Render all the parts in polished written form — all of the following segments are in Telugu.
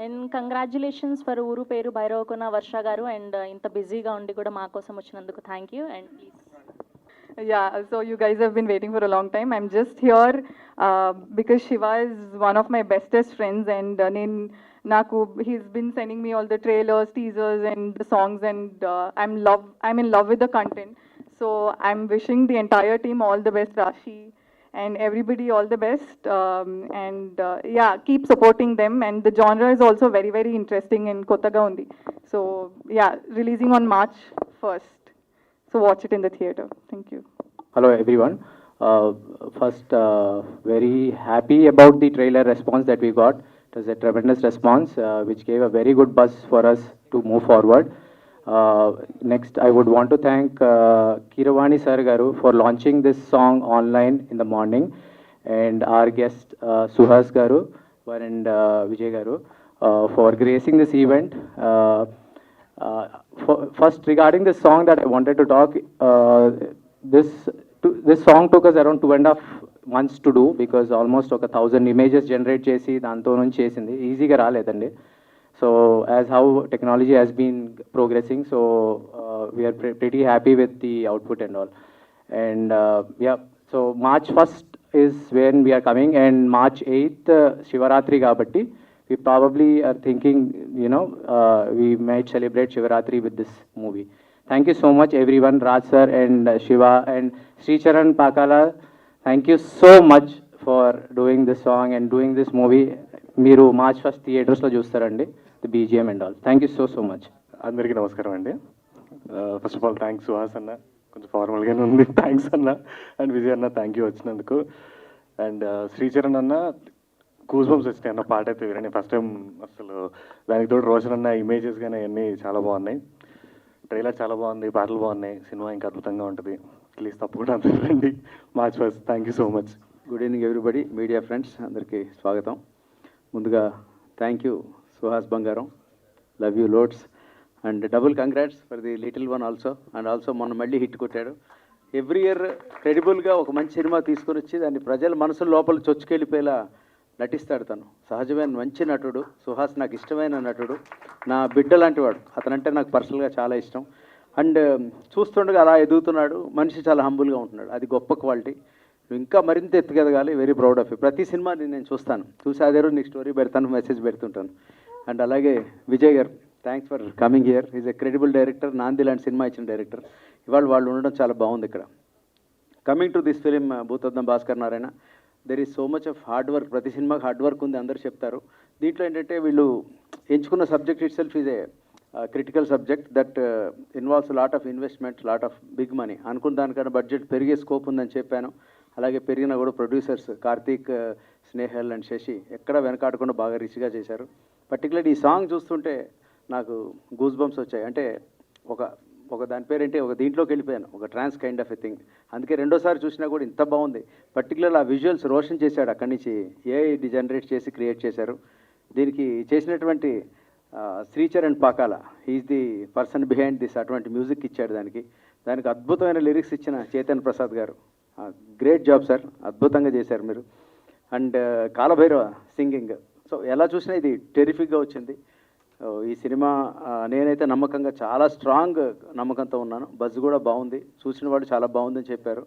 అండ్ కంగ్రాచులేషన్స్ ఫర్ ఊరు పేరు భైరవకొన వర్ష గారు అండ్ ఇంత బిజీగా ఉండి కూడా మా కోసం వచ్చినందుకు thank you and please. Yeah, so you guys have been waiting for a long time. I'm just here because Shiva is one of my bestest friends, and he's been sending me all the trailers, teasers, and the songs, and I'm in love with the content. So I'm wishing the entire team all the best, Rashi, and everybody all the best. Yeah, keep supporting them. And the genre is also very, very interesting in Kottaga undi. So yeah, releasing on March 1st. So watch it in the theater. Thank you. Hello everyone. First, very happy about the trailer response that we got. It was a tremendous response, which gave a very good buzz for us to move forward. Next, I would want to thank Kiravani Sir Garu for launching this song online in the morning, and our guest Suhas Garu and Vijay Garu for gracing this event. First, regarding this song that I wanted to talk, this song took us around 2.5 months to do because almost 1,000 images generate చేసి దాంతో నుంచి చేసింది ఈజీగా రాలేదండి. So as how technology has been progressing, so we are pretty happy with the output and all. And yeah, so March 1st is when we are coming, and March 8th Shivaratri kabatti we probably are thinking, we might celebrate Shivaratri with this movie. Thank you so much everyone, Raj sir and Shiva and Sri Charan Pakala. Thank you so much for doing this song and doing this movie. Meeru March 1st theaters lo chustarandi, the BGM and all. Thank you so much. అందరికీ నమస్కారం అండి. First of all thanks Suhas అన్న, కొంచెం ఫార్మల్గానే ఉంది. థ్యాంక్స్ అన్న. అండ్ విజయ్ అన్న, థ్యాంక్ యూ వచ్చినందుకు. అండ్ శ్రీచరణ్ అన్న, గూస్ బంప్స్ వచ్చినాయి అన్న పాట అయితే వినండి. ఫస్ట్ టైం అసలు దానికి తోడు రోషన్ అన్న ఇమేజెస్ కానీ అన్నీ చాలా బాగున్నాయి. ట్రైలర్ చాలా బాగుంది, పాటలు బాగున్నాయి, సినిమా ఇంకా అద్భుతంగా ఉంటుంది. ప్లీజ్ తప్పకుండా అందరూ రండి March 1st. Thank you so much. Good evening everybody, media friends అందరికీ స్వాగతం. ముందుగా థ్యాంక్ యూ సుహాస్ బంగారం, love you loads, and double congrats for the little one also. And also మొన్న మళ్ళీ హిట్ కొట్టాడు. ఎవ్రీ ఇయర్ క్రెడిబుల్గా ఒక మంచి సినిమా తీసుకొని వచ్చి దాన్ని ప్రజల మనసుల లోపల చొచ్చుకెళ్ళిపోయేలా నటిస్తాడు. తను సహజమైన మంచి నటుడు. సుహాస్ నాకు ఇష్టమైన నటుడు, నా బిడ్డ లాంటి వాడు. అతనంటే నాకు పర్సనల్గా చాలా ఇష్టం. అండ్ చూస్తుండగా అలా ఎదుగుతున్నాడు. మనిషి చాలా హంబుల్గా ఉంటున్నాడు. అది గొప్ప క్వాలిటీ. ఇంకా మరింత ఎత్తుకెదగాలి. Very proud of you. ప్రతి సినిమా నేను చూస్తాను, చూసి అదే రోజు నీకు స్టోరీ పెడతాను, మెసేజ్ పెడుతుంటాను. అండ్ అలాగే విజయ్ గారు, thanks for coming here. Is a credible director. నాంది లాంటి సినిమా ఇచ్చిన డైరెక్టర్. ఇవాళ వాళ్ళు ఉండడం చాలా బాగుంది ఇక్కడ. Coming to this film Bhoothaddam Bhaskar Narayana, there is so much of hard work. ప్రతి సినిమాకి హార్డ్ వర్క్ ఉంది, అందరూ చెప్తారు. దీంట్లో ఏంటంటే వీళ్ళు ఎంచుకున్న subject itself is a critical subject that involves lot of investment, lot of big money. అనుకున్న దానికన్నా బడ్జెట్ పెరిగే స్కోప్ ఉందని చెప్పాను. అలాగే పెరిగినా కూడా ప్రొడ్యూసర్స్ కార్తీక్, స్నేహల్ అండ్ శశి ఎక్కడ వెనకాడకుండా బాగా రిచ్గా చేశారు. పర్టికులర్లీ ఈ సాంగ్ చూస్తుంటే నాకు గూస్ బంప్స్ వచ్చాయి. అంటే ఒక దాని పేరేంటి, ఒక దీంట్లోకి వెళ్ళిపోయాను, ఒక ట్రాన్స్ కైండ్ ఆఫ్ ఎ థింగ్. అందుకే రెండోసారి చూసినా కూడా ఇంత బాగుంది. పర్టికులర్ ఆ విజువల్స్ రోషన్ చేశాడు అక్కడి నుంచి, ఏఐ జనరేట్ చేసి క్రియేట్ చేశారు. దీనికి చేసినటువంటి Sricharan Pakala, he's the person behind this. అటువంటి మ్యూజిక్ ఇచ్చాడు దానికి అద్భుతమైన లిరిక్స్ ఇచ్చిన చేతన్ ప్రసాద్ గారు, గ్రేట్ జాబ్ సార్, అద్భుతంగా చేశారు మీరు. అండ్ కాలభైరవ సింగింగ్, సో ఎలా చూసినా ఇది టెరిఫిక్గా వచ్చింది. ఈ సినిమా నేనైతే నమ్మకంగా, చాలా స్ట్రాంగ్ నమ్మకంతో ఉన్నాను. బజ్ కూడా బాగుంది, చూసిన వాడు చాలా బాగుందని చెప్పారు.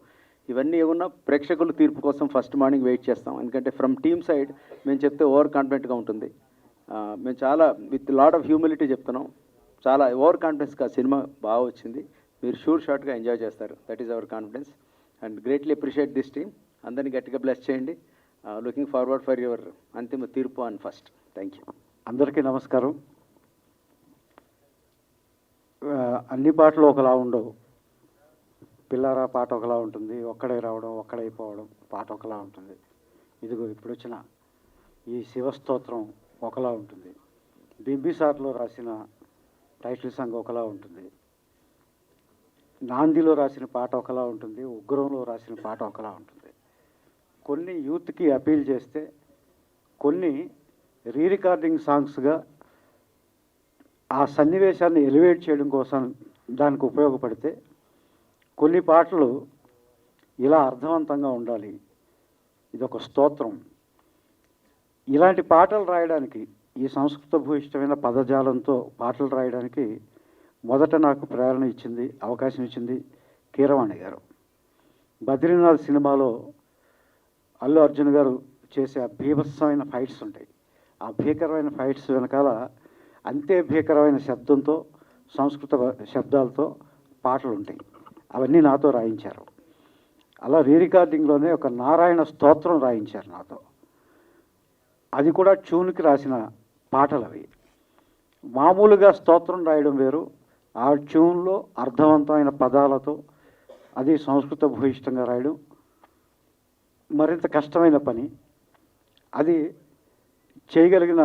ఇవన్నీ ఏమన్నా ప్రేక్షకుల తీర్పు కోసం ఫస్ట్ మార్నింగ్ వెయిట్ చేస్తాం. ఎందుకంటే ఫ్రమ్ టీమ్ సైడ్ మేము చెప్తే ఓవర్ కాన్ఫిడెంట్గా ఉంటుంది. మేము చాలా విత్ లాట్ ఆఫ్ హ్యూమిలిటీ చెప్తున్నాం. చాలా ఓవర్ కాన్ఫిడెన్స్గా సినిమా బాగా వచ్చింది. మీరు షూర్ షార్ట్గా ఎంజాయ్ చేస్తారు. That is our confidence. And greatly appreciate this team. అందరినీ గట్టిగా బ్లెస్ చేయండి. లుకింగ్ ఫార్వర్డ్ ఫర్ యువర్ అంతిమ తీర్పు అండ్ ఫస్ట్. Thank you. అందరికీ నమస్కారం. అన్ని పాటలు ఒకలా ఉండవు. పిల్లారా పాట ఒకలా ఉంటుంది, ఒక్కడే రావడం ఒక్కడైపోవడం పాట ఒకలా ఉంటుంది. ఇదిగో ఇప్పుడు వచ్చిన ఈ శివస్తోత్రం ఒకలా ఉంటుంది. బింబిసార్లో రాసిన టైటిల్ సాంగ్ ఒకలా ఉంటుంది. నాందిలో రాసిన పాట ఒకలా ఉంటుంది. ఉగ్రంలో రాసిన పాట ఒకలా ఉంటుంది. కొన్ని యూత్కి అపీల్ చేస్తే, కొన్ని రీ రికార్డింగ్ సాంగ్స్గా ఆ సన్నివేశాన్ని ఎలివేట్ చేయడం కోసం దానికి ఉపయోగపడితే, కొన్ని పాటలు ఇలా అర్థవంతంగా ఉండాలి, ఇదొక స్తోత్రం. ఇలాంటి పాటలు రాయడానికి ఈ సంస్కృత భూయిష్టమైన పదజాలంతో పాటలు రాయడానికి మొదట నాకు ప్రేరణ ఇచ్చింది, అవకాశం ఇచ్చింది కీరవాణి గారు. బద్రీనాథ్ సినిమాలో అల్లు అర్జున్ గారు చేసే ఆ భీభత్సమైన ఫైట్స్ ఉంటాయి. ఆ భీకరమైన ఫైట్స్ వెనకాల అంతే భీకరమైన శబ్దంతో, సంస్కృత శబ్దాలతో పాటలు ఉంటాయి. అవన్నీ నాతో రాయించారు. అలా రికార్డింగ్లోనే ఒక నారాయణ స్తోత్రం రాయించారు నాతో. అది కూడా ట్యూన్కి రాసిన పాటలు అవి. మామూలుగా స్తోత్రం రాయడం వేరు, ఆ ట్యూన్లో అర్థవంతమైన పదాలతో అది సంస్కృత భూయిష్టంగా రాయడం మరింత కష్టమైన పని. అది చేయగలిగిన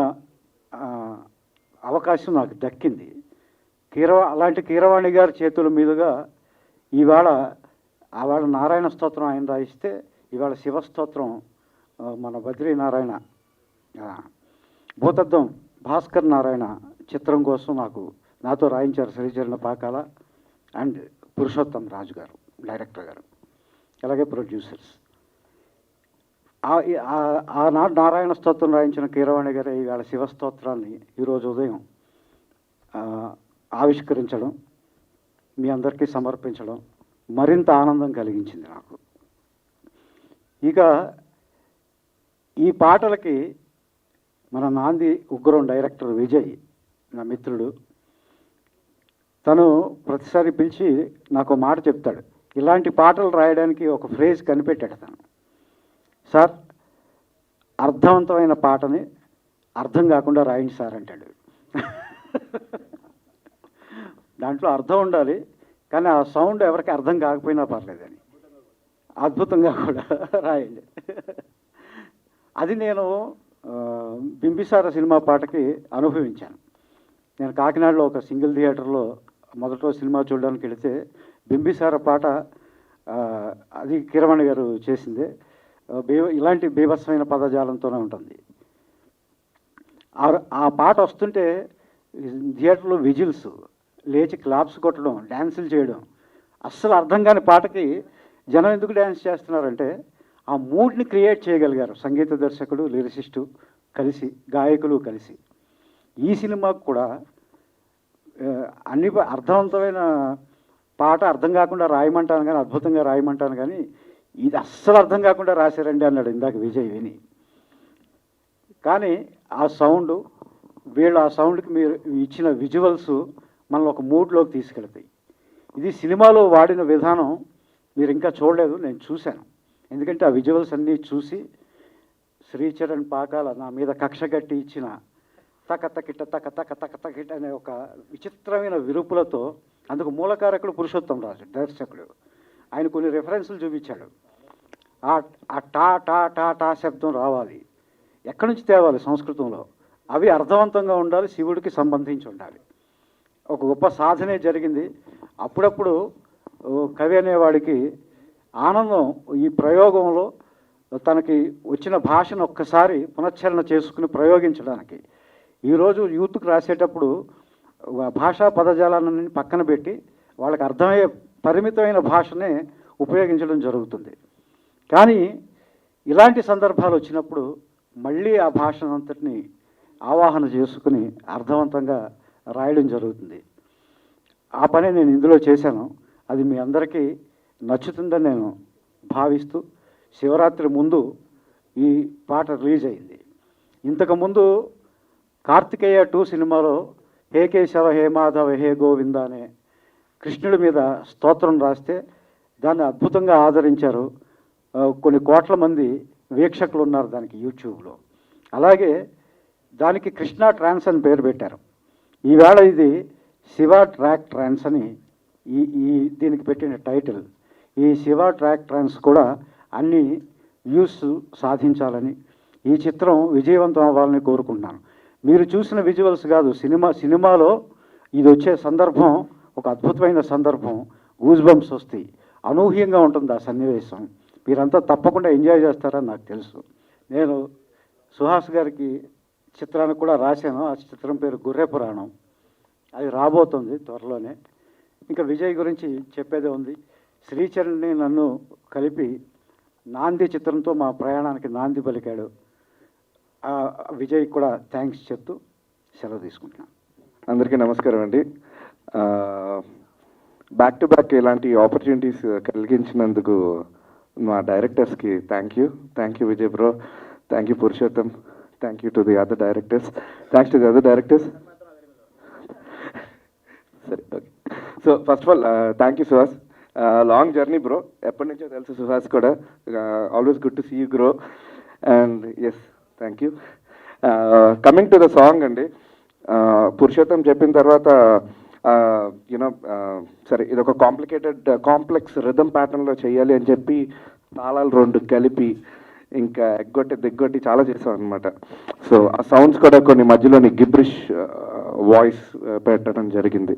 అవకాశం నాకు దక్కింది. అలాంటి కీరవాణి గారి చేతుల మీదుగా ఆవాళ నారాయణ స్తోత్రం ఆయన రాయిస్తే, ఇవాళ శివస్తోత్రం మన బద్రీనారాయణ భూతద్దం భాస్కర్ నారాయణ చిత్రం కోసం నాతో రాయించారు శ్రీచరణ పాకాల అండ్ పురుషోత్తం రాజు గారు, డైరెక్టర్ గారు, అలాగే ప్రొడ్యూసర్స్. ఆనాడు నారాయణ స్తోత్రం రాయించిన కీరవాణి గారు ఇవాళ శివస్తోత్రాన్ని ఈరోజు ఉదయం ఆవిష్కరించడం, మీ అందరికీ సమర్పించడం మరింత ఆనందం కలిగించింది నాకు. ఇక ఈ పాటలకి మన నాంది ఉగ్రం డైరెక్టర్ విజయ్, నా మిత్రుడు, తను ప్రతిసారి పిలిచి నాకు మాట చెప్తాడు. ఇలాంటి పాటలు రాయడానికి ఒక ఫ్రేజ్ కనిపెట్టాడు తను. సార్, అర్థవంతమైన పాటని అర్థం కాకుండా రాయండి సార్ అంటాడు. దాంట్లో అర్థం ఉండాలి, కానీ ఆ సౌండ్ ఎవరికి అర్థం కాకపోయినా పర్లేదని అద్భుతంగా కూడా రాయండి. అది నేను బింబిసార సినిమా పాటకి అనుభవించాను. నేను కాకినాడలో ఒక సింగిల్ థియేటర్లో మొదట్లో సినిమా చూడడానికి వెళితే బింబిసార పాట అది కీరవాణి గారు చేసిందే. ఇలాంటి బీభత్సమైన పదజాలంతోనే ఉంటుంది. ఆ పాట వస్తుంటే థియేటర్లో విజిల్స్, లేచి క్లాప్స్ కొట్టడం, డ్యాన్సులు చేయడం. అస్సలు అర్థం కాని పాటకి జనం ఎందుకు డ్యాన్స్ చేస్తున్నారంటే ఆ మూడ్ని క్రియేట్ చేయగలిగారు సంగీత దర్శకుడు, లిరిసిస్టు కలిసి, గాయకులు కలిసి. ఈ సినిమాకు కూడా అన్ని అర్థవంతమైన పాట అర్థం కాకుండా రాయమంటాను కానీ, అద్భుతంగా రాయమంటాను కానీ, ఇది అస్సలు అర్థం కాకుండా రాశారండి అన్నాడు ఇందాక విజయ్ విని. కానీ ఆ సౌండ్, వీళ్ళు ఆ సౌండ్కి మీరు ఇచ్చిన విజువల్స్ మనల్ని ఒక మూడ్లోకి తీసుకెళ్తాయి. ఇది సినిమాలో వాడిన విధానం మీరు ఇంకా చూడలేదు, నేను చూశాను. ఎందుకంటే ఆ విజువల్స్ అన్నీ చూసి శ్రీచరణ్ పాకాల నా మీద కక్ష కట్టి ఇచ్చిన తక తకిట తక తక తక తకిట అనే ఒక విచిత్రమైన విరుపులతో, అందుకు మూలకారకుడు పురుషోత్తం రాజు దర్శకుడు. ఆయన కొన్ని రెఫరెన్సులు చూపించాడు. ఆ టా టా టా టా శబ్దం రావాలి, ఎక్కడి నుంచి తేవాలి సంస్కృతంలో, అవి అర్థవంతంగా ఉండాలి, శివుడికి సంబంధించి ఉండాలి. ఒక గొప్ప సాధనే జరిగింది. అప్పుడప్పుడు కవి అనేవాడికి ఆనందం ఈ ప్రయోగంలో తనకి వచ్చిన భాషను ఒక్కసారి పునశ్చరణ చేసుకుని ప్రయోగించడానికి. ఈరోజు యూత్కి రాసేటప్పుడు భాషా పదజాలాన్ని పక్కన పెట్టి వాళ్ళకి అర్థమయ్యే పరిమితమైన భాషనే ఉపయోగించడం జరుగుతుంది. కానీ ఇలాంటి సందర్భాలు వచ్చినప్పుడు మళ్ళీ ఆ భాషనంతటిని ఆవాహన చేసుకుని అర్థవంతంగా రాయడం జరుగుతుంది. ఆ పని నేను ఇందులో చేశాను. అది మీ అందరికీ నచ్చుతుందని నేను భావిస్తూ, శివరాత్రి ముందు ఈ పాట రిలీజ్ అయింది. ఇంతకుముందు కార్తికేయ 2 సినిమాలో హే కేశవ హే మాధవ హే గోవింద అనే కృష్ణుడి మీద స్తోత్రం రాస్తే దాన్ని అద్భుతంగా ఆదరించారు. కొన్ని కోట్ల మంది వీక్షకులు ఉన్నారు దానికి యూట్యూబ్లో. అలాగే దానికి కృష్ణ ట్రాన్స్ అని పేరు పెట్టారు. ఈవేళ ఇది శివ ట్రాక్ ట్రాన్స్ అని దీనికి పెట్టిన టైటిల్. ఈ శివ ట్రాక్ ట్రాన్స్ కూడా అన్ని వ్యూస్ సాధించాలని, ఈ చిత్రం విజయవంతం అవ్వాలని కోరుకుంటున్నాను. మీరు చూసిన విజువల్స్ కాదు, సినిమాలో ఇది వచ్చే సందర్భం ఒక అద్భుతమైన సందర్భం. గూస్ బంప్స్ వస్తాయి, అనూహ్యంగా ఉంటుంది ఆ సన్నివేశం. మీరంతా తప్పకుండా ఎంజాయ్ చేస్తారని నాకు తెలుసు. నేను సుహాస్ గారికి చిత్రానికి కూడా రాశాను. ఆ చిత్రం పేరు గుర్రె పురాణం. అది రాబోతుంది త్వరలోనే. ఇంకా విజయ్ గురించి చెప్పేదే ఉంది. శ్రీచరణ్ని నన్ను కలిపి నాంది చిత్రంతో మా ప్రయాణానికి నాంది పలికాడు. విజయ్ కూడా థ్యాంక్స్ చెప్తూ సెలవు తీసుకుంటున్నాను. అందరికీ నమస్కారం అండి. బ్యాక్ టు బ్యాక్ ఇలాంటి ఆపర్చునిటీస్ కలిగించినందుకు మా డైరెక్టర్స్కి thank you Vijay bro, thank you Purushottam, thank you to the other directors, thanks to the other directors. సరే, okay. So first of all thank you Suhas, long journey bro, ఎప్పటి నుంచో తెలుసు సుహాస్ కూడా, always good to see you grow and yes thank you. Coming to the song అండి, పురుషోత్తం చెప్పిన తర్వాత యూనో సరే ఇది ఒక కాంప్లెక్స్ రిథమ్ ప్యాటర్న్లో చేయాలి అని చెప్పి తాళాలు 2 కలిపి ఇంకా దిగ్గొట్టి చాలా చేసాం అనమాట. సో ఆ సౌండ్స్ కూడా కొన్ని మధ్యలోని గిబ్రిష్ వాయిస్ పెట్టడం జరిగింది.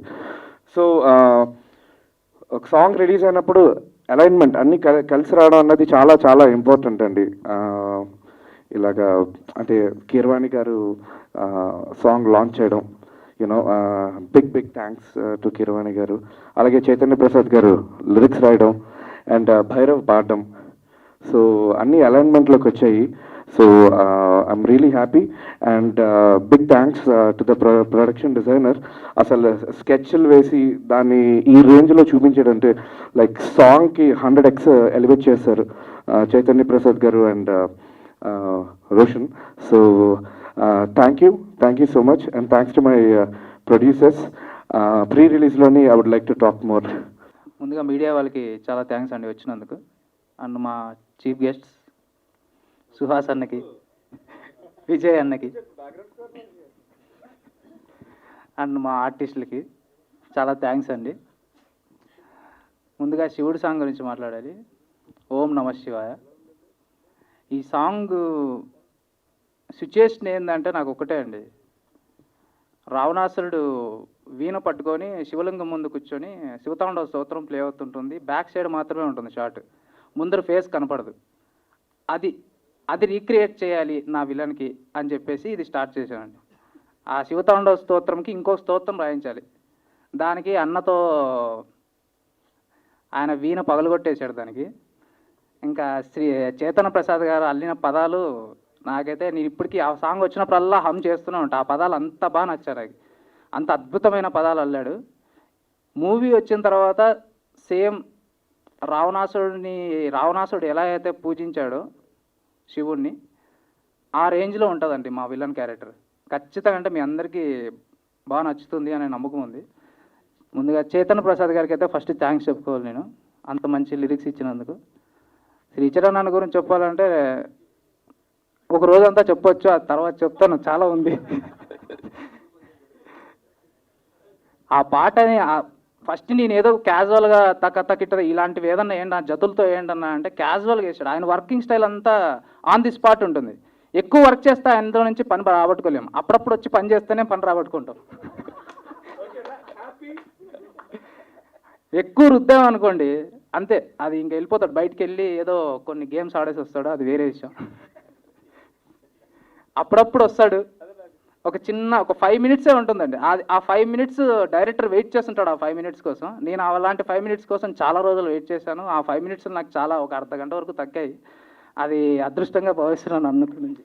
సో ఒక సాంగ్ రిలీజ్ అయినప్పుడు అలైన్మెంట్ అన్నీ కలిసి రావడం అన్నది చాలా చాలా ఇంపార్టెంట్ అండి. ఇలాగా అంటే కీరవాణి గారు సాంగ్ లాంచ్ చేయడం, you know big thanks to Keeravani garu. అలాగే చైతన్య ప్రసాద్ గారు లిరిక్స్ రాయడం అండ్ భైరవ్ పాడడం, సో అన్ని అలైన్మెంట్లోకి వచ్చాయి. So I'm really happy and big thanks to the production designer. అసలు స్కెచ్లు వేసి దాన్ని ఈ రేంజ్లో చూపించాడంటే లైక్ సాంగ్కి 100x ఎలివేట్ చేశారు చైతన్య ప్రసాద్ గారు and Roshan. So thank you so much and thanks to my producers. Pre రిలీజ్లోని I would like to talk more. ముందుగా మీడియా వాళ్ళకి చాలా థ్యాంక్స్ అండి వచ్చినందుకు, అండ్ మా చీఫ్ గెస్ట్స్ సుహాస్ అన్నకి, విజయ్ అన్నకి, అండ్ మా ఆర్టిస్టులకి చాలా థ్యాంక్స్ అండి. ముందుగా శివుడి సాంగ్ గురించి మాట్లాడాలి. ఓం నమ శివాయ. ఈ సాంగ్ సిచ్యుయేషన్ ఏంటంటే నాకు ఒకటే అండి, రావణాసురుడు వీణ పట్టుకొని శివలింగం ముందు కూర్చొని శివతాండవ స్తోత్రం ప్లే అవుతుంటుంది, బ్యాక్ సైడ్ మాత్రమే ఉంటుంది షాట్, ముందర ఫేస్ కనపడదు. అది రీక్రియేట్ చేయాలి నా విలన్కి అని చెప్పేసి ఇది స్టార్ట్ చేశానండి. ఆ శివతాండవ స్తోత్రంకి ఇంకొక స్తోత్రం రాయించాలి, దానికి అన్నతో ఆయన వీణ పగలగొట్టేశాడు దానికి. ఇంకా చైతన్య ప్రసాద్ గారు అల్లిన పదాలు నాకైతే నేను ఇప్పటికీ ఆ సాంగ్ వచ్చినప్పుడల్లా హమ్ చేస్తూనే ఉంటాను. ఆ పదాలు అంత బాగా నచ్చారు నాకు, అంత అద్భుతమైన పదాలు అల్లాడు. మూవీ వచ్చిన తర్వాత సేమ్ రావణాసురుడు ఎలా అయితే పూజించాడో శివుణ్ణి, ఆ రేంజ్లో ఉంటుందండి మా విలన్ క్యారెక్టర్. ఖచ్చితంగా అంటే మీ అందరికీ బాగా నచ్చుతుంది అనే నమ్మకం ఉంది. ముందుగా చైతన్య ప్రసాద్ గారికి అయితే ఫస్ట్ థ్యాంక్స్ చెప్పుకోవాలి నేను, అంత మంచి లిరిక్స్ ఇచ్చినందుకు. శ్రీచరణ్ అన్న గురించి చెప్పాలంటే ఒక రోజంతా చెప్పొచ్చు, ఆ తర్వాత చెప్తాను, చాలా ఉంది. ఆ పాటని ఫస్ట్ నేను ఏదో క్యాజువల్గా తక్కిట్ట ఇలాంటివి ఏదన్నా ఏంటి ఆ జతులతో ఏంటన్నా అంటే క్యాజువల్గా వేసాడు. ఆయన వర్కింగ్ స్టైల్ అంతా ఆన్ ది స్పాట్ ఉంటుంది. ఎక్కువ వర్క్ చేస్తే ఆయనతో నుంచి పని రాబట్టుకోలేము, అప్పుడప్పుడు వచ్చి పని చేస్తేనే పని రాబట్టుకుంటాం. ఎక్కువ రుద్దామనుకోండి అంతే, అది ఇంకా వెళ్ళిపోతాడు, బయటికి వెళ్ళి ఏదో కొన్ని గేమ్స్ ఆడేసి వస్తాడు, అది వేరే విషయం. అప్పుడప్పుడు వస్తాడు, ఒక 5 మినిట్సే ఉంటుందండి. ఆ 5 మినిట్స్ డైరెక్టర్ వెయిట్ చేస్తుంటాడు. ఆ 5 మినిట్స్ కోసం నేను అలాంటి 5 మినిట్స్ కోసం చాలా రోజులు వెయిట్ చేశాను. ఆ 5 మినిట్స్ నాకు చాలా ఒక అర్ధ గంట వరకు తగ్గాయి, అది అదృష్టంగా భావిస్తున్నాను అన్నట్టు నుంచి.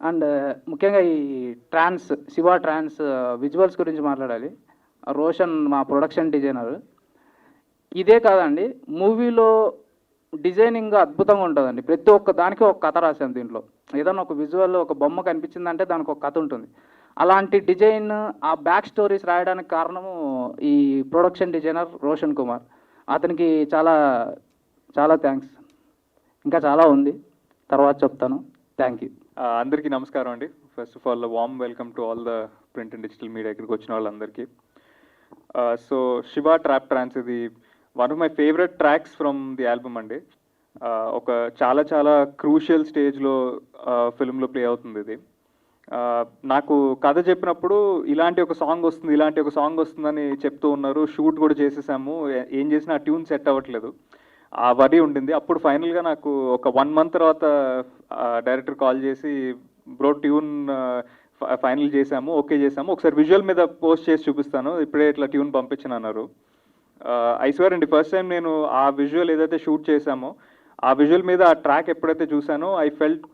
అండ్ ముఖ్యంగా ఈ శివ ట్రాన్స్ విజువల్స్ గురించి మాట్లాడాలి. రోషన్ మా ప్రొడక్షన్ డిజైనర్. ఇదే కాదండి, మూవీలో డిజైనింగ్ అద్భుతంగా ఉంటుందండి. ప్రతి ఒక్క దానికి ఒక కథ రాశాను దీంట్లో. ఏదైనా ఒక విజువల్ ఒక బొమ్మ కనిపించిందంటే దానికి ఒక కథ ఉంటుంది. అలాంటి డిజైన్ ఆ బ్యాక్ స్టోరీస్ రాయడానికి కారణము ఈ ప్రొడక్షన్ డిజైనర్ రోషన్ కుమార్. అతనికి చాలా చాలా థ్యాంక్స్. ఇంకా చాలా ఉంది, తర్వాత చెప్తాను. Thank you. అందరికీ నమస్కారం అండి. First of all warm welcome to all the print and digital media ఇక్కడికి వచ్చిన వాళ్ళందరికీ. సో శివ ట్రాప్ ట్రాన్స్ ఇది one of my favourite tracks from the album అండి. ఒక చాలా చాలా క్రూషియల్ స్టేజ్లో ఫిల్మ్లో ప్లే అవుతుంది ఇది. నాకు కథ చెప్పినప్పుడు ఇలాంటి ఒక సాంగ్ వస్తుందని చెప్తూ ఉన్నారు. షూట్ కూడా చేసేసాము, ఏం చేసినా ఆ ట్యూన్ సెట్ అవ్వట్లేదు, ఆ వరి ఉండింది. అప్పుడు ఫైనల్గా నాకు ఒక 1 month తర్వాత డైరెక్టర్ కాల్ చేసి బ్రో ట్యూన్ ఫైనల్ చేసాము, ఓకే చేసాము, ఒకసారి విజువల్ మీద పోస్ట్ చేసి చూపిస్తాను, ఇప్పుడే ఇట్లా ట్యూన్ పంపించను అన్నారు. ఐ స్వేర్ అండి, ఫస్ట్ టైం నేను ఆ విజువల్ ఏదైతే షూట్ చేశామో ఆ విజువల్ మీద ఆ ట్రాక్ ఎప్పుడైతే చూసానో ఐ ఫెల్ట్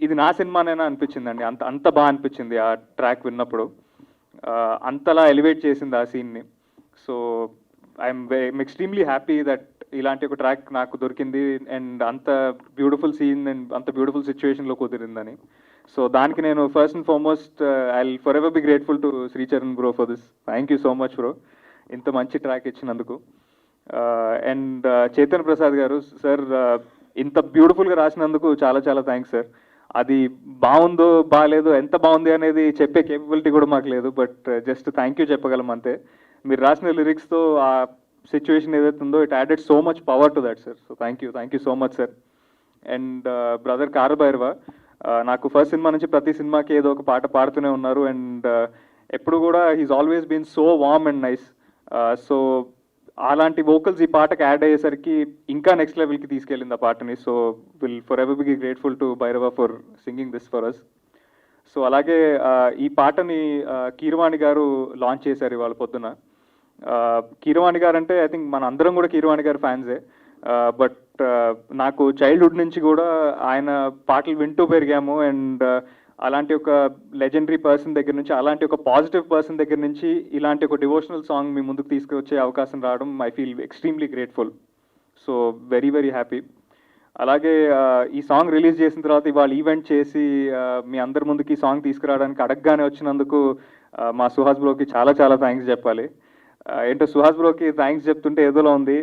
ఇది నా సినిమానేనా అనిపించిందండి. అంత అంత బాగా అనిపించింది ఆ ట్రాక్ విన్నప్పుడు. అంతలా ఎలివేట్ చేసింది ఆ సీన్ని. So I'm extremely happy that ఇలాంటి ఒక ట్రాక్ నాకు దొరికింది అండ్ అంత బ్యూటిఫుల్ సీన్ అండ్ అంత బ్యూటిఫుల్ సిచ్యువేషన్లో కుదిరిందని. సో దానికి నేను first and foremost I will for ever be grateful to Sricharan bro for this. Thank you so much bro, ఇంత మంచి ట్రాక్ ఇచ్చినందుకు. అండ్ చేతన్ ప్రసాద్ గారు సార్, ఇంత బ్యూటిఫుల్గా రాసినందుకు చాలా చాలా థ్యాంక్స్ సార్. అది బాగుందో బాగాలేదో ఎంత బాగుంది అనేది చెప్పే కేపబిలిటీ కూడా మాకు లేదు, బట్ జస్ట్ థ్యాంక్ యూ చెప్పగలం అంతే. మీరు రాసిన లిరిక్స్తో ఆ సిచ్యువేషన్ ఏదైతే ఉందో it added so much power to that sir. So thank you so much sir. And brother Kaalabhairava, నాకు ఫస్ట్ సినిమా నుంచి ప్రతి సినిమాకి ఏదో ఒక పాట పాడుతూనే ఉన్నారు అండ్ ఎప్పుడు కూడా he's always been so warm and nice. So అలాంటి వోకల్స్ ఈ పాటకి యాడ్ అయ్యేసరికి ఇంకా నెక్స్ట్ లెవెల్కి తీసుకెళ్ళింది ఆ పాటని. So will for ever be grateful to Bhairava for singing this for us. So అలాగే ఈ పాటని కీరవాణి గారు లాంచ్ చేశారు ఇవాళ పొద్దున. కీరవాణి గారు అంటే ఐ థింక్ మన అందరం కూడా కీరవాణి గారు ఫ్యాన్సే, బట్ నాకు చైల్డ్హుడ్ నుంచి కూడా ఆయన పాటలు వింటూ పెరిగాము అండ్ అలాంటి ఒక లెజెండరీ పర్సన్ దగ్గర నుంచి, అలాంటి ఒక పాజిటివ్ పర్సన్ దగ్గర నుంచి ఇలాంటి ఒక డివోషనల్ సాంగ్ మీ ముందుకు తీసుకొచ్చే అవకాశం రావడం I feel extremely grateful. So very very happy. అలాగే ఈ సాంగ్ రిలీజ్ చేసిన తర్వాత ఇవాళ ఈవెంట్ చేసి మీ అందరి ముందుకి ఈ సాంగ్ తీసుకురావడానికి అడగగానే వచ్చినందుకు మా సుహాస్ బ్రోకి చాలా చాలా థ్యాంక్స్ చెప్పాలి. ఏంటో సుహాస్ బ్రోకి థ్యాంక్స్ చెప్తుంటే ఏదోలా ఉంది.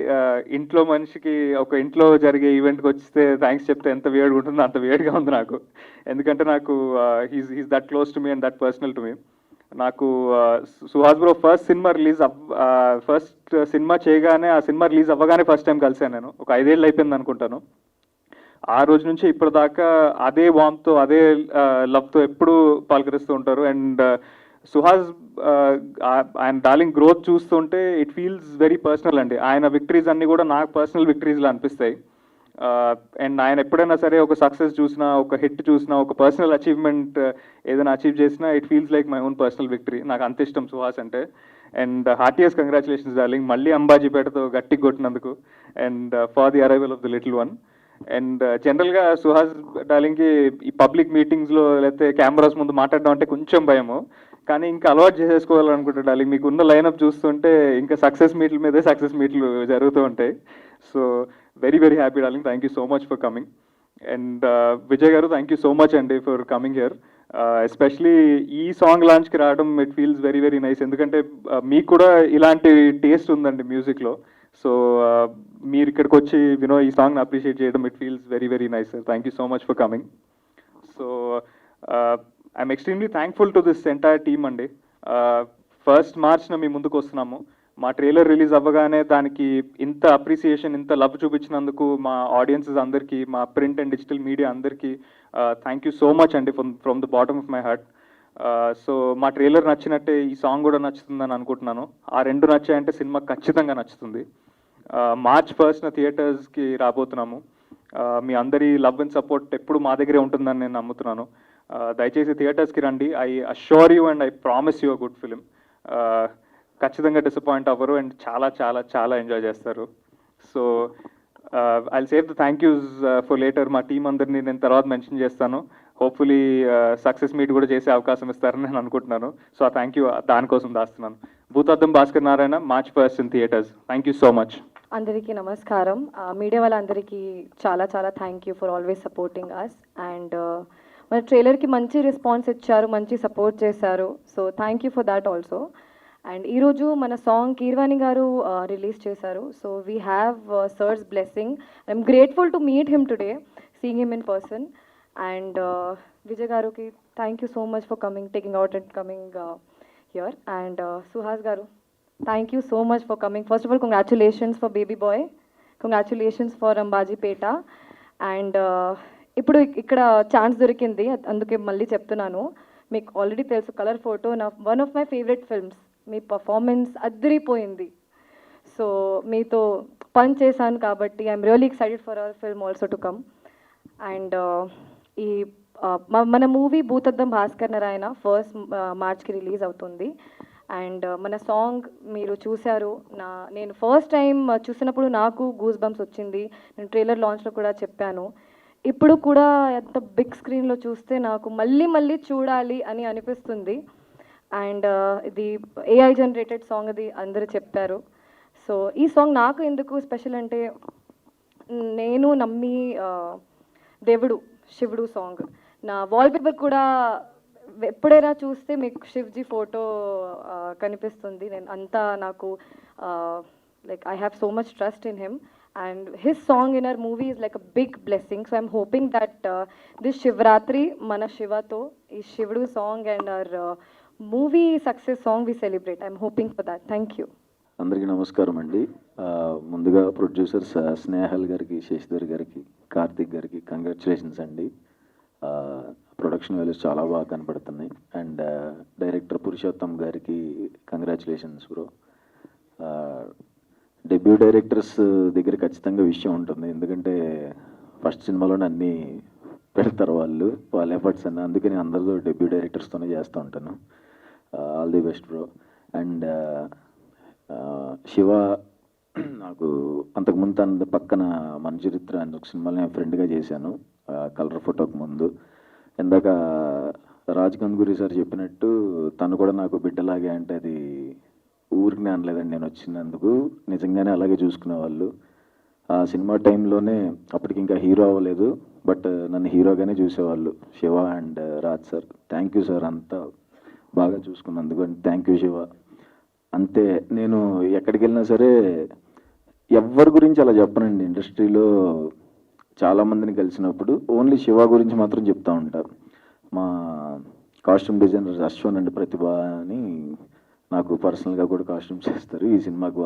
ఇంట్లో మనిషికి ఒక ఇంట్లో జరిగే ఈవెంట్కి వస్తే థ్యాంక్స్ చెప్తే ఎంత వేడిగా ఉంటుందో అంత వేడిగా ఉంది నాకు. ఎందుకంటే నాకు he's that close to me and that personal to me. నాకు సుహాస్ బ్రో ఫస్ట్ సినిమా చేయగానే ఆ సినిమా రిలీజ్ అవ్వగానే ఫస్ట్ టైం కలిసాను నేను. ఒక 5 ఏళ్ళు అయిపోయింది అనుకుంటాను. ఆ రోజు నుంచి ఇప్పటిదాకా అదే వామ్తో అదే లవ్తో ఎప్పుడు పలకరిస్తూ ఉంటారు. అండ్ సుహాస్ ఆయన డార్లింగ్ గ్రోత్ చూస్తుంటే ఇట్ ఫీల్స్ వెరీ పర్సనల్ అండి. ఆయన విక్టరీస్ అన్నీ కూడా నాకు పర్సనల్ విక్టరీస్లా అనిపిస్తాయి. అండ్ ఆయన ఎప్పుడైనా సరే ఒక సక్సెస్ చూసినా, ఒక హిట్ చూసినా, ఒక పర్సనల్ అచీవ్మెంట్ ఏదైనా అచీవ్ చేసినా it feels like my own personal victory. నాకు అంత ఇష్టం సుహాస్ అంటే. అండ్ హార్టియస్ట్ కంగ్రాచులేషన్స్ డార్లింగ్, మళ్ళీ అంబాజీపేటతో గట్టిగా కొట్టినందుకు and for the arrival of the little one. And జనరల్గా సుహాస్ డార్లింగ్కి ఈ పబ్లిక్ మీటింగ్స్లో లేకపోతే కెమెరాస్ ముందు మాట్లాడడం అంటే కొంచెం భయము, కానీ ఇంకా అలవాటు చేసేసుకోవాలనుకుంటా డార్లింగ్. మీకు ఉన్న లైనప్ చూస్తుంటే ఇంకా సక్సెస్ మీట్ల మీదే సక్సెస్ మీట్లు జరుగుతూ ఉంటాయి. So very very happy darling, thank you so much for coming. And Vijay గారు థ్యాంక్ యూ సో మచ్ అండి ఫర్ కమింగ్ హియర్. ఎస్పెషలీ ఈ సాంగ్ లాంచ్కి రావడం it feels very very nice. ఎందుకంటే మీకు కూడా ఇలాంటి టేస్ట్ ఉందండి మ్యూజిక్లో. సో మీరు ఇక్కడికి వచ్చి ఈ సాంగ్ని అప్రిషియేట్ చేయడం it feels very very nice. Thank you so much for coming. So I'm extremely thankful to this entire team అండి. 1st March మీ ముందుకు వస్తున్నాము. మా ట్రైలర్ రిలీజ్ అవ్వగానే దానికి ఇంత అప్రిసియేషన్, ఇంత లవ్ చూపించినందుకు మా ఆడియన్సెస్ అందరికీ, మా ప్రింట్ అండ్ డిజిటల్ మీడియా అందరికీ థ్యాంక్ యూ సో మచ్ అండి from the bottom of my heart. So మా ట్రైలర్ నచ్చినట్టే ఈ సాంగ్ కూడా నచ్చుతుందని అనుకుంటున్నాను. ఆ 2 నచ్చాయంటే సినిమా ఖచ్చితంగా నచ్చుతుంది. March 1st థియేటర్స్కి రాబోతున్నాము. మీ అందరి లవ్ అండ్ సపోర్ట్ ఎప్పుడు మా దగ్గరే ఉంటుందని నేను నమ్ముతున్నాను. దయచేసి థియేటర్స్కి రండి. I assure you and I promise you a good film. ఖచ్చితంగా డిసప్పాయింట్ అవ్వరు అండ్ చాలా చాలా చాలా ఎంజాయ్ చేస్తారు. So I save the thank yous for later. మా టీం అందరినీ నేను తర్వాత మెన్షన్ చేస్తాను. హోప్ఫుల్లీ సక్సెస్ మీట్ కూడా చేసే అవకాశం ఇస్తారని నేను అనుకుంటున్నాను. సో ఆ థ్యాంక్ యూ దానికోసం దాస్తున్నాను. Bhoothaddam Bhaskar Narayana, March 1st in theatres. Thank you so much. అందరికీ నమస్కారం. మీడియా వాళ్ళందరికీ చాలా చాలా thank you for always supporting us. And మన ట్రైలర్కి మంచి రెస్పాన్స్ ఇచ్చారు, మంచి సపోర్ట్ చేశారు. So thank you for that also. And ఈరోజు మన సాంగ్ కీరవాణి గారు రిలీజ్ చేశారు. So we have sir's blessing. I'm grateful to meet him today, seeing him in person. And Vijay గారుకి thank you so much for coming, taking out and coming here. And Suhas గారు, thank you so much for coming. First of all, congratulations for baby boy. Congratulations for Ambajipeta. And ఇప్పుడు ఇక్కడ ఛాన్స్ దొరికింది, అందుకే మళ్ళీ చెప్తున్నాను. మీకు ఆల్రెడీ తెలుసు కలర్ ఫోటో నా one of my favourite films. మీ పర్ఫార్మెన్స్ అదిరిపోయింది. సో మీతో పని చేశాను కాబట్టి I'm really excited for our film also to come. And ఈ మన మూవీ భూతద్దం భాస్కర్ నారాయణ 1st Marchకి రిలీజ్ అవుతుంది. అండ్ మన సాంగ్ మీరు చూశారు. నేను ఫస్ట్ టైం చూసినప్పుడు నాకు గూస్ బంప్స్ వచ్చింది. నేను ట్రైలర్ లాంచ్లో కూడా చెప్పాను. ఇప్పుడు కూడా ఎంత బిగ్ స్క్రీన్లో చూస్తే నాకు మళ్ళీ మళ్ళీ చూడాలి అని అనిపిస్తుంది. అండ్ ఇది ఏఐ జనరేటెడ్ సాంగ్, అది అందరూ చెప్పారు. సో ఈ సాంగ్ నాకు ఎందుకు స్పెషల్ అంటే, నేను నమ్మి దేవుడు శివుడు సాంగ్ నా వాల్పేపర్ కూడా ఎప్పుడైనా చూస్తే మీకు శివ్జీ ఫోటో కనిపిస్తుంది. నేను అంతా నాకు like I have so much trust in him and his song in our movie is like a big blessing. So I'm hoping that this Shivratri mana Shiva to is Shivudu song and our movie success song we celebrate. I'm hoping for that. Thank you. అందరికీ నమస్కారం అండి. ముందుగా ప్రొడ్యూసర్స్ స్నేహల్ గారికి, శశిధర్ గారికి, కార్తిక్ గారికి కంగ్రాచులేషన్స్ అండి. ప్రొడక్షన్ వాల్యూస్ చాలా బాగా కనపడుతున్నాయి. అండ్ డైరెక్టర్ పురుషోత్తం గారికి కంగ్రాచులేషన్స్ బ్రో. డెబ్యూ డైరెక్టర్స్ దగ్గర ఖచ్చితంగా విషయం ఉంటుంది, ఎందుకంటే ఫస్ట్ సినిమాలోనే అన్నీ పెడతారు వాళ్ళ ఎఫర్ట్స్ అన్నీ. అందుకని అందరితో డెబ్యూ డైరెక్టర్స్తోనే చేస్తూ ఉంటాను. All the best bro. And Shiva నాకు అంతకుముందు తన పక్కన మన చరిత్ర అని ఒక సినిమాలో నేను ఫ్రెండ్గా చేశాను, కలర్ ఫోటోకి ముందు. ఇందాక రాజ్ గంగూరి సార్ చెప్పినట్టు తను కూడా నాకు బిడ్డలాగే, అంటే అది ఊరికి అనలేదండి, నేను వచ్చినందుకు నిజంగానే అలాగే చూసుకునేవాళ్ళు. ఆ సినిమా టైంలోనే అప్పటికి ఇంకా హీరో అవ్వలేదు, బట్ నన్ను హీరోగానే చూసేవాళ్ళు Shiva and Raj sir. Thank you sir, అంతా బాగా చూసుకున్నందుకు. And thank you Shiva. అంతే, నేను ఎక్కడికి వెళ్ళినా సరే ఎవరి గురించి అలా చెప్పనండి. ఇండస్ట్రీలో చాలామందిని కలిసినప్పుడు ఓన్లీ శివ గురించి మాత్రం చెప్తూ ఉంటారు. మా కాస్ట్యూమ్ డిజైనర్ అశ్వన్ అండ్ ప్రతిభ అని నాకు పర్సనల్గా కూడా కాస్ట్యూమ్స్ చేస్తారు ఈ సినిమాకి.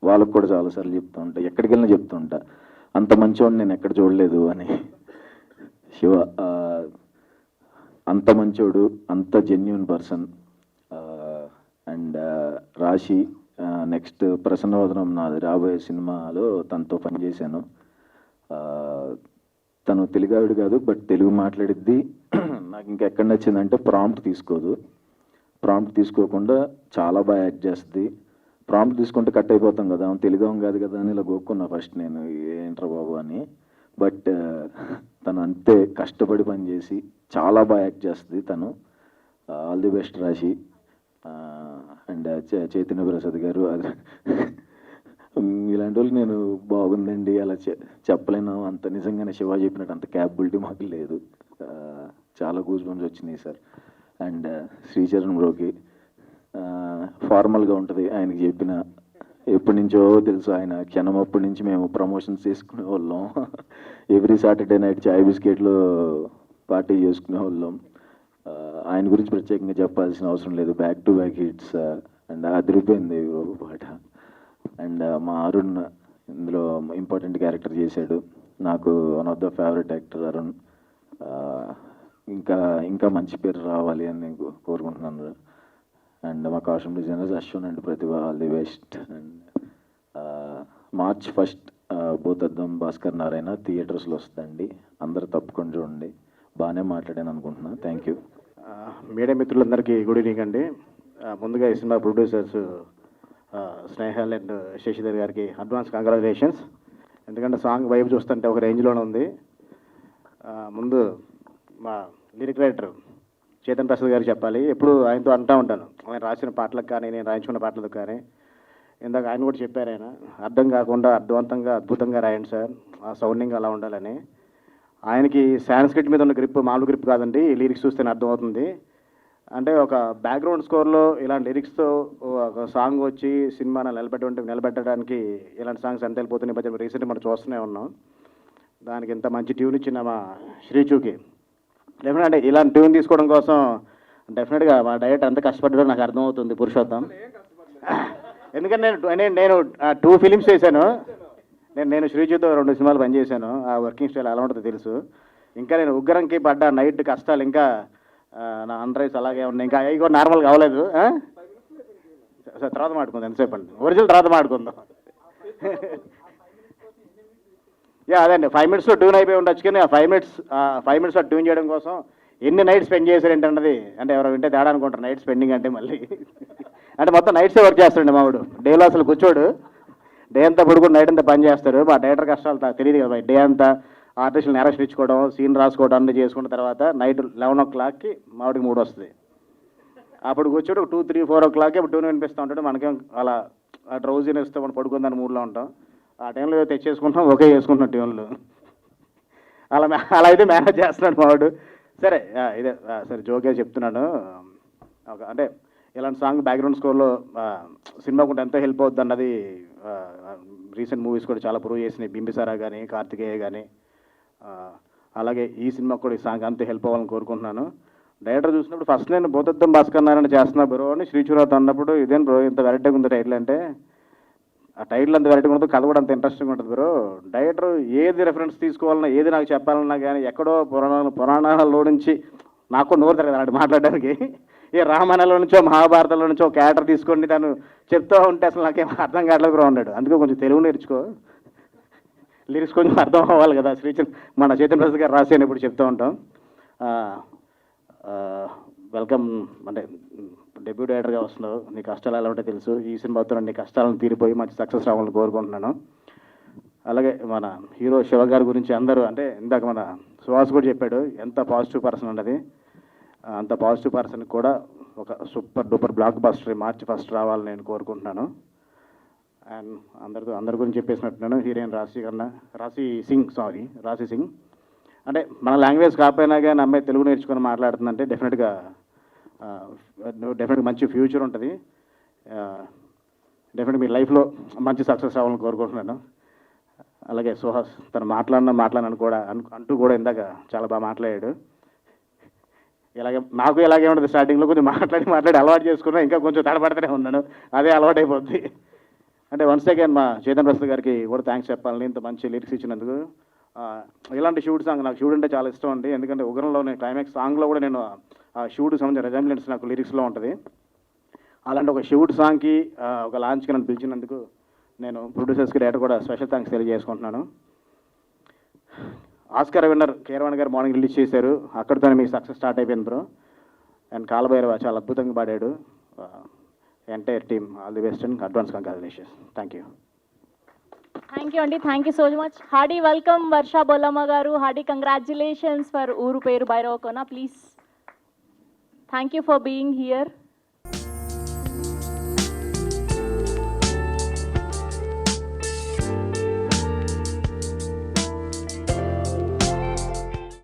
వాళ్ళకు కూడా చాలాసార్లు చెప్తూ ఉంటా, ఎక్కడికి వెళ్ళినా చెప్తూ ఉంటా, అంత మంచివాడిని నేను ఎక్కడ చూడలేదు అని. శివ అంత మంచోడు, అంత జెన్యున్ పర్సన్. అండ్ రాశి, నెక్స్ట్ ప్రసన్నవదనం నాది రాబోయే సినిమాలో తనతో పనిచేశాను. తను తెలుగావిడ కాదు, బట్ తెలుగు మాట్లాడిద్ది. నాకు ఇంకా ఎక్కడ నచ్చిందంటే ప్రాంప్ట్ తీసుకోదు. ప్రాంప్ట్ తీసుకోకుండా చాలా బాగా యాక్ట్ చేస్తుంది. ప్రాంప్ట్ తీసుకుంటే కట్ అయిపోతాం కదా, తెలుగు కాదు కదా అని ఇలా గోక్కున్నా ఫస్ట్ నేను, ఏంట్రా బాబు అని. బట్ తను అంతే కష్టపడి పనిచేసి చాలా బాగా యాక్ట్ చేస్తుంది తను. ఆల్ ది బెస్ట్ రాశి. అండ్ చైతన్య ప్రసాద్ గారు, అది ఇలాంటి వాళ్ళు నేను బాగుందండి అలా చెప్పలేను. అంత నిజంగానే శివ చెప్పినట్టు అంత క్యాపబిలిటీ మాకు లేదు. చాలా గూస్ బంప్స్ వచ్చినాయి సార్. అండ్ శ్రీచరణ్ బ్రోకి ఫార్మల్గా ఉంటుంది ఆయనకి చెప్పిన, ఎప్పటి నుంచో తెలుసు ఆయన క్షణం. అప్పటి నుంచి మేము ప్రమోషన్స్ చేసుకునే వాళ్ళం, ఎవ్రీ సాటర్డే నైట్ చాయ్ బిస్కెట్లో పార్టీ చేసుకునే వాళ్ళం. ఆయన గురించి ప్రత్యేకంగా చెప్పాల్సిన అవసరం లేదు, back to back hits. And అదిరిపోయింది పాట. అండ్ మా అరుణ్ ఇందులో ఇంపార్టెంట్ క్యారెక్టర్ చేశాడు. నాకు one of the favourite actor Arun. ఇంకా మంచి పేరు రావాలి అని నేను కోరుకుంటున్నాను. అండ్ మా costume designers Ashwan and Pratibha, all the best. And March 1st Bhoothaddam Bhaskar Narayana థియేటర్స్లో వస్తుందండి, అందరూ తప్పకుండా చూడండి. బాగానే మాట్లాడాను అనుకుంటున్నాను. Thank you. మీడియా మిత్రులందరికీ గుడ్ ఈవినింగ్ అండి. ముందుగా ఈ సినిమా ప్రొడ్యూసర్స్ స్నేహల్ అండ్ శశిధర్ గారికి అడ్వాన్స్ కంగ్రాచులేషన్స్. ఎందుకంటే సాంగ్ వైపు చూస్తుంటే ఒక రేంజ్లోనే ఉంది. ముందు మా లిరిక్ రైటర్ చేతన్ ప్రసాద్ గారికి చెప్పాలి. ఎప్పుడు ఆయనతో అంటూ ఉంటాను, ఆయన రాసిన పాటలకు కానీ నేను రాయించుకున్న పాటలకు కానీ. ఇందాక ఆయన కూడా చెప్పారు, ఆయన అర్థం కాకుండా అర్థవంతంగా అద్భుతంగా రాయండి సార్, ఆ సౌండింగ్ అలా ఉండాలని. ఆయనకి సాంస్క్రిట్ మీద ఉన్న గ్రిప్ మామూలు గ్రిప్ కాదండి, లిరిక్స్ చూస్తేనే అర్థమవుతుంది. అంటే ఒక బ్యాక్గ్రౌండ్ స్కోర్లో ఇలాంటి లిరిక్స్తో ఒక సాంగ్ వచ్చి సినిమాను నిలబెట్టడానికి ఇలాంటి సాంగ్స్ ఎంత వెళ్ళిపోతున్నాయి. మధ్య రీసెంట్గా మనం చూస్తూనే ఉన్నాం. దానికి ఇంత మంచి ట్యూన్ ఇచ్చిన మా శ్రీచూకి డెఫినెట్ అంటే ఇలాంటి ట్యూన్ తీసుకోవడం కోసం డెఫినెట్గా మా డైరెక్టర్ ఎంత కష్టపడ్డాడో నాకు అర్థమవుతుంది పురుషోత్తం. ఎందుకంటే నేను 2 ఫిలిమ్స్ చేశాను. నేను శ్రీజీతో 2 సినిమాలు పనిచేశాను. ఆ వర్కింగ్ స్టైల్ ఎలా ఉంటుందో తెలుసు. ఇంకా నేను ఉగ్రంకి పడ్డ నైట్ కష్టాలు ఇంకా నా అండర్రైస్ అలాగే ఉన్నాయి. ఇంకా అవి కూడా నార్మల్గా అవ్వలేదు. సార్ తర్వాత మాట్లాడుకుందాం, ఎంతసేపు అండి, ఒరిజినల్ తర్వాత మాట్లాడుకుందాం. అదే అండి, 5 minutes ట్యూన్ అయిపోయి ఉండొచ్చు. కానీ ఆ 5 minutes ట్యూన్ చేయడం కోసం ఎన్ని నైట్ స్పెండ్ చేశారు ఏంటన్నది, అంటే ఎవరో వింటే తేడా అనుకుంటారు నైట్ స్పెండింగ్ అంటే. మళ్ళీ అంటే మొత్తం నైట్సే వర్క్ చేస్తాడండి మావాడు, డేలో అసలు కూర్చోడు. డే అంతా పడుకుని నైట్ అంతా పని చేస్తారు. మా డైరెక్టర్ కష్టాలు తెలియదు కదా, డే అంతా ఆర్టిస్టులు నేరేషన్ ఇచ్చుకోవడం, సీన్ రాసుకోవడం అన్నీ చేసుకున్న తర్వాత నైట్ 11 o'clockకి మావాడికి 3 వస్తుంది. అప్పుడు కూర్చోడు 2, 3, 4 o'clockకి అప్పుడు ట్యూన్ వినిపిస్తూ ఉంటాడు. మనకేం అలా ఆ డ్రౌజీనెస్తో మనం పడుకుందని మూడ్లో ఉంటాం. ఆ టైంలో తెచ్చేసుకుంటాం, ఓకే చేసుకుంటున్నాం ట్యూన్లు. అలా అయితే మేనేజ్ చేస్తున్నాడు మావాడు. సరే ఇదే సరే జోకే చెప్తున్నాను. అంటే ఇలాంటి సాంగ్ బ్యాక్గ్రౌండ్ స్కోర్లో సినిమాకు ఎంతో హెల్ప్ అవుతుంది అన్నది రీసెంట్ మూవీస్ కూడా చాలా ప్రూవ్ చేసినాయి. బింబిసారా కానీ, కార్తికేయ కానీ, అలాగే ఈ సినిమాకు కూడా ఈ సాంగ్ అంతే హెల్ప్ అవ్వాలని కోరుకుంటున్నాను. డైరెక్టర్ చూసినప్పుడు ఫస్ట్ నేను భూతద్దం భాస్కర్ నారాయణ చేస్తున్నా బ్రో అని శ్రీచురాత్ అన్నప్పుడు, ఇదేం బ్రో ఇంత వెరైటీగా ఉంది టైటిల్ అంటే, ఆ టైటిల్ అంత వెరైటీగా ఉంటుంది, కథ కూడా అంత ఇంట్రెస్టింగ్ ఉంటుంది బ్రో. డైరెక్టర్ ఏది రెఫరెన్స్ తీసుకోవాలన్నా, ఏది నాకు చెప్పాలన్నా కానీ ఎక్కడో పురాణాలలో నుంచి నాకు నోరు తిరగదు అలాంటి మాట్లాడడానికి. ఏ రామాయణంలో నుంచో మహాభారతంలో నుంచో క్యారెక్టర్ తీసుకోండి తను చెప్తూ ఉంటే అసలు నాకేం అర్థం కావట్లేదు బ్రో అన్నాడు. అందుకే కొంచెం తెలుగు నేర్చుకో, లిరిక్స్ కొంచెం అర్థం అవ్వాలి కదా. మన చైతన్య ప్రసాద్ గారు రాసి అని ఇప్పుడు చెప్తూ ఉంటాం. వెల్కమ్, అంటే డెబ్యూ డైరెక్టర్గా వస్తున్నావు, నీ కష్టాలు ఎలా ఉంటాయో తెలుసు. ఈ సినిమాతో నీ కష్టాలను తీరిపోయి మంచి సక్సెస్ రావాలని కోరుకుంటున్నాను. అలాగే మన హీరో శివ గారి గురించి అందరూ, అంటే ఇందాక మన సుహాస్ కూడా చెప్పాడు ఎంత పాజిటివ్ పర్సన్ అన్నది. అంత పాజిటివ్ పర్సన్కి కూడా ఒక సూపర్ డూపర్ బ్లాక్ బస్టర్ మార్చి 1st రావాలని నేను కోరుకుంటున్నాను. అండ్ అందరి గురించి చెప్పేసినట్టున్నాను. హీరోయిన్ రాశి సింగ్. అంటే మన లాంగ్వేజ్ కాకపోయినా కానీ అమ్మాయి తెలుగు నేర్చుకొని మాట్లాడుతుందంటే డెఫినెట్గా మంచి ఫ్యూచర్ ఉంటుంది. డెఫినెట్గా మీ లైఫ్లో మంచి సక్సెస్ రావాలని కోరుకుంటున్నాను. అలాగే సుహాస్ తను మాట్లాడను కూడా అంటూ కూడా ఇందాక చాలా బాగా మాట్లాడాడు. ఇలాగే ఉంటుంది, స్టార్టింగ్లో కొంచెం మాట్లాడి అలవాటు చేసుకున్నా, ఇంకా కొంచెం తడబడుతూనే ఉన్నాను, అదే అలవాటు అయిపోద్ది. అంటే వన్స్ అగైన్ మా చైతన్య ప్రసాద్ గారికి కూడా థ్యాంక్స్ చెప్పాలని, ఇంత మంచి లిరిక్స్ ఇచ్చినందుకు. ఇలాంటి షూట్ సాంగ్ నాకు షూట్ అంటే చాలా ఇష్టం అండి. ఎందుకంటే ఉగ్రంలో నేను క్లైమాక్స్ సాంగ్లో కూడా నేను ఆ షూట్కి సంబంధించిన రెజంబ్లెన్స్ నాకు లిరిక్స్లో ఉంటుంది. అలాంటి ఒక షూట్ సాంగ్కి ఒక లాంచ్కి నన్ను పిలిచినందుకు నేను ప్రొడ్యూసర్స్కి డైరెక్టర్ కూడా స్పెషల్ థ్యాంక్స్ తెలియజేసుకుంటున్నాను. ఆస్కార్ విన్నర్ కీరవాణి గారు మార్నింగ్ రిలీజ్ చేశారు, అక్కడితోనే మీకు సక్సెస్ స్టార్ట్ అయిపోయింది బ్రో. అండ్ కాలభైరవ చాలా అద్భుతంగా పాడాడు. Entire team all the best and advance congratulations. Thank you అండి. Thank you so much. Hearty welcome Varsha Bollamma గారు. Hearty congratulations for Ooru Peru Bhairavakona. Please. Thank you for being here.